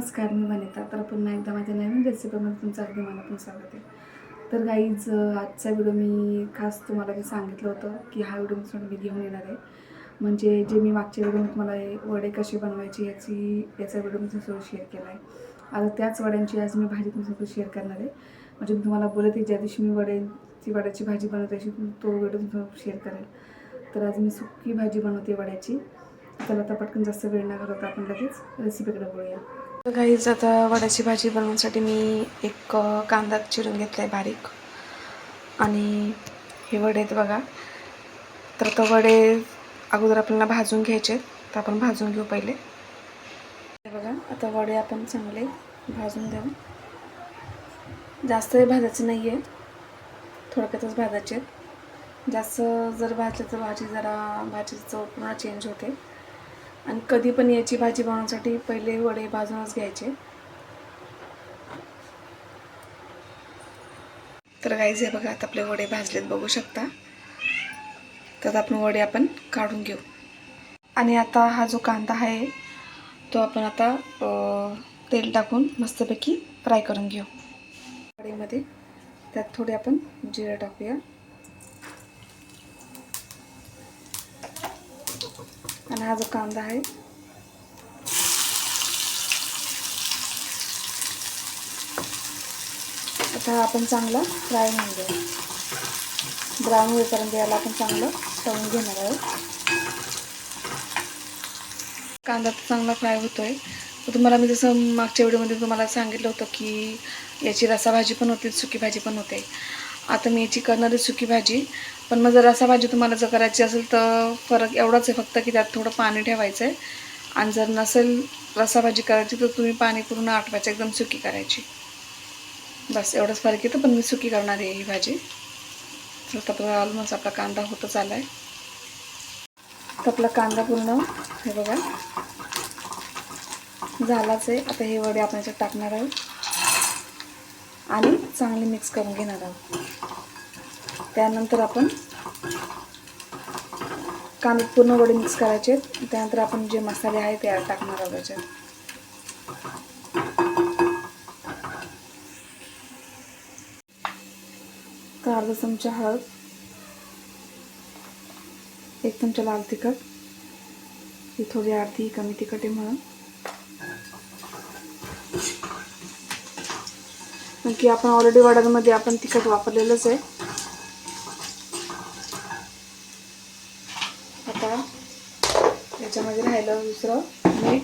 नमस्कार, मी वनिता. तर पुन्हा एकदा माझ्या नवीन रेसिपीमध्ये तुमचं अगदी मनापासून स्वागत आहे. तर गाईज, आजचा व्हिडिओ मी खास तुम्हाला मी सांगितलं होतं की हा व्हिडिओ मी घेऊन येणार आहे. म्हणजे जे मी मागच्या व्हिडिओमध्ये तुम्हाला हे वडे कसे बनवायचे याचा व्हिडिओ मी तुमच्यासोबत शेअर केला आहे. आता त्याच वड्यांची आज मी भाजी तुमच्यासोबत शेअर करणार आहे. म्हणजे मी तुम्हाला बोलते ज्या दिवशी मी वड्याची भाजी बनवते अशी तो व्हिडिओ तुमच्यासोबत शेअर करेल. तर आज मी सुकी भाजी बनवते वड्याची. तर आता पटकन जास्त वेळ न घालवता आपण लगेच रेसिपीकडे बोलूया. तर गाईज, आता वड्याची भाजी बनवण्यासाठी मी एक कांदा चिरून घेतला आहे बारीक. आणि हे वडे आहेत बघा. तर आता वडे अगोदर आपल्याला भाजून घ्यायचे. तर आपण भाजून घेऊ पहिले. हे बघा, आता वडे आपण चांगले भाजून घेऊ. जास्त भाजायचे नाही आहे, थोडक्यातच भाजायचे. जास्त जर भाजलं तर भाजीची चव पुन्हा चेंज होते. आणि कधी पण याची भाजी बनवण्यासाठी पहिले वडे भाजूनच घ्यायचे. तर गाईज, हे बघा, आता आपले वडे भाजलेत बघू शकता. तर आपण वडे काढून घेऊ. आणि आता हा जो कांदा आहे तो आपण आता तेल टाकून मस्तपैकी फ्राय करून घेऊ. वडेमध्ये त्यात थोडे आपण जिरे टाकूया. आणि हा जो कांदा आहे आता आपण चांगला फ्राय होऊन घेऊ. ब्राऊन होईपर्यंत याला आपण चांगलं तळून घेणार आहोत. कांदा चांगला फ्राय होतोय. तर तुम्हाला मी जसं मागच्या व्हिडिओमध्ये तुम्हाला सांगितलं होतं की याची रसाभाजी पण होते, सुकी भाजी पण होते. आता मी याची करणार आहे सुकी भाजी. पण मग जर रसाभाजी तुम्हाला जर करायची असेल तर फरक एवढाच आहे फक्त की त्यात थोडं पाणी ठेवायचं आहे. आणि जर नसेल रसाभाजी करायची तर तुम्ही पाणी पूर्ण आटवायचं, एकदम सुकी करायची. बस एवढंच फरक येतं. पण मी सुकी करणार आहे ही भाजी. तर आपला ऑलमोस्ट आपला कांदा होतच आला आहे. तर आपला कांदा पूर्ण हे बघा झालाच आहे. आता हे वडे आपण याच्यात टाकणार आहोत आणि चांगले मिक्स करून घेणार आहोत. त्यानंतर आपण कांद्यात पूर्ण वडे मिक्स करायचे. त्यानंतर आपण जे मसाले आहेत ते टाकणार आहोत याच्यात. तर अर्धा चमचा हळद, 1 चमचा लाल तिखट, ही थोडी अर्धी कमी तिखट आहे म्हणून, की आपण ऑलरेडी वड्यांमध्ये आपण तिखट वापरलेलंच आहे. आता याच्यामध्ये राहिलं दुसरं मीठ.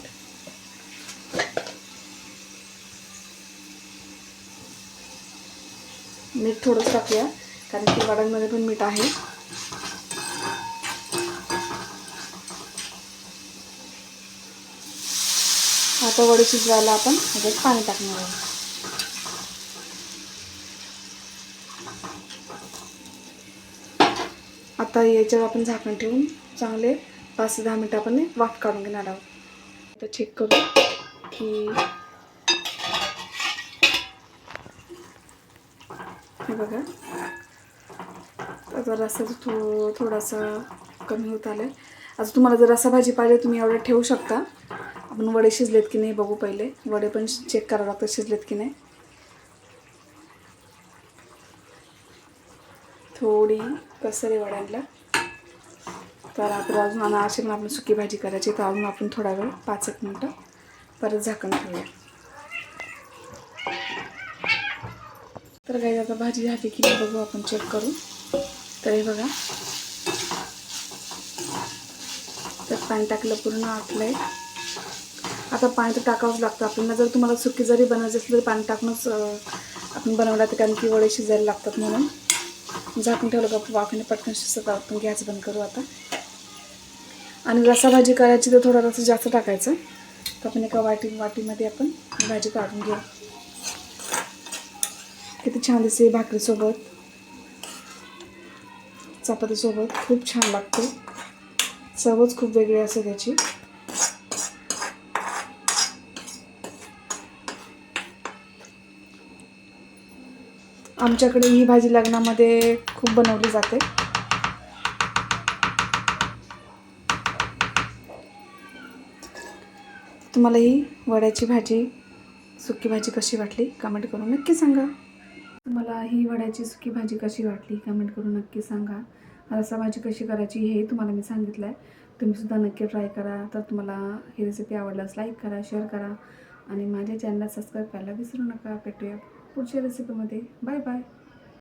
मीठ थोडंच टाकूया कारण की वड्यांमध्ये पण मीठ आहे. आता वडे शिजवायला आपण याच्यात पाणी टाकणार आहोत. आता याच्यावर आपण झाकण ठेवून चांगले 5 ते 10 मिनिटं आपण वाफ काढून घेणार आहोत. आता चेक करू की हे बघा, आता रस्सा थोडासा कमी होत आलं आहे. आता तुम्हाला जर रस्सा भाजी पाहिजे तुम्ही एवढं ठेवू शकता. आपण वडे शिजलेत की नाही बघू पहिले. वडे पण चेक करावं लागतं शिजलेत की नाही. थोडी कसर आहे वड्यांना. तर आपण अजून अशी पण आपण सुकी भाजी करायची. तर अजून आपण थोडा वेळ 5-1 मिनटं परत झाकण ठेवूया. तर काही आता भाजी झाली की नाही बघू आपण चेक करू. तर हे बघा, त्यात पाणी टाकलं पूर्ण आटलंय. आता पाणी तर टाकावंच लागतं आपल्याला. जर तुम्हाला सुकी जरी बनायचं असेल तरी पाणी टाकूनच आपण बनवलं तर, कारण की वडे शिजायला लागतात म्हणून. झाकून ठेवलं का वाफेने पटकन शिजतात. आपण गॅस बंद करू आता. आणि रस्सा भाजी करायची तर थोडा रस्सा जास्त टाकायचं. तर आपण एका वाटीमध्ये आपण भाजी काढून घेऊ. किती छान दिसते भाकरीसोबत, चपातीसोबत खूप छान लागते. चवच खूप वेगळी असते त्याची. आमच्याकडे ही भाजी लग्नामध्ये खूप बनवली जाते. तुम्हाला ही वड्याची भाजी सुकी भाजी कशी वाटली कमेंट करून नक्की सांगा. तुम्हाला ही वड्याची सुकी भाजी कशी वाटली कमेंट करून नक्की सांगा. रस्सा भाजी कशी करायची हे तुम्हाला मी सांगितलं आहे. तुम्हीसुद्धा नक्की ट्राय करा. तर तुम्हाला ही रेसिपी आवडल्यास लाईक करा, शेअर करा आणि माझ्या चॅनलला सबस्क्राईब करायला विसरू नका. भेटूया पुढच्या रेसिपीमध्ये. Bye bye.